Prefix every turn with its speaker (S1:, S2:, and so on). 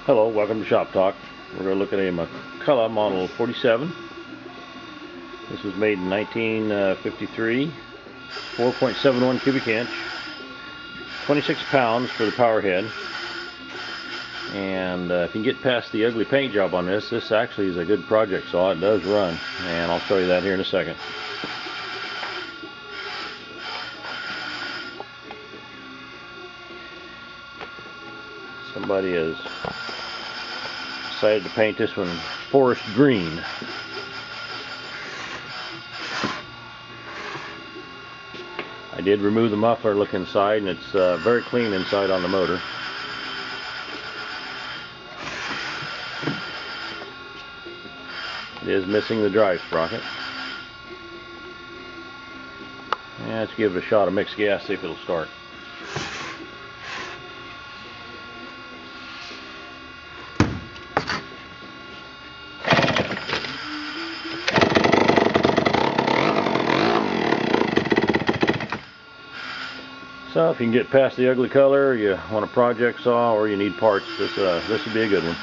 S1: Hello, welcome to Shop Talk. We're going to look at a McCulloch Model 47. This was made in 1953, 4.71 cubic inch, 26 pounds for the power head. And if you can get past the ugly paint job on this, this actually is a good project saw. It does run, and I'll show you that here in a second. Somebody has decided to paint this one forest green. I did remove the muffler, look inside, and it's very clean inside on the motor. It is missing the drive sprocket. And let's give it a shot of mixed gas, see if it'll start. So if you can get past the ugly color, you want a project saw, or you need parts, this would be a good one.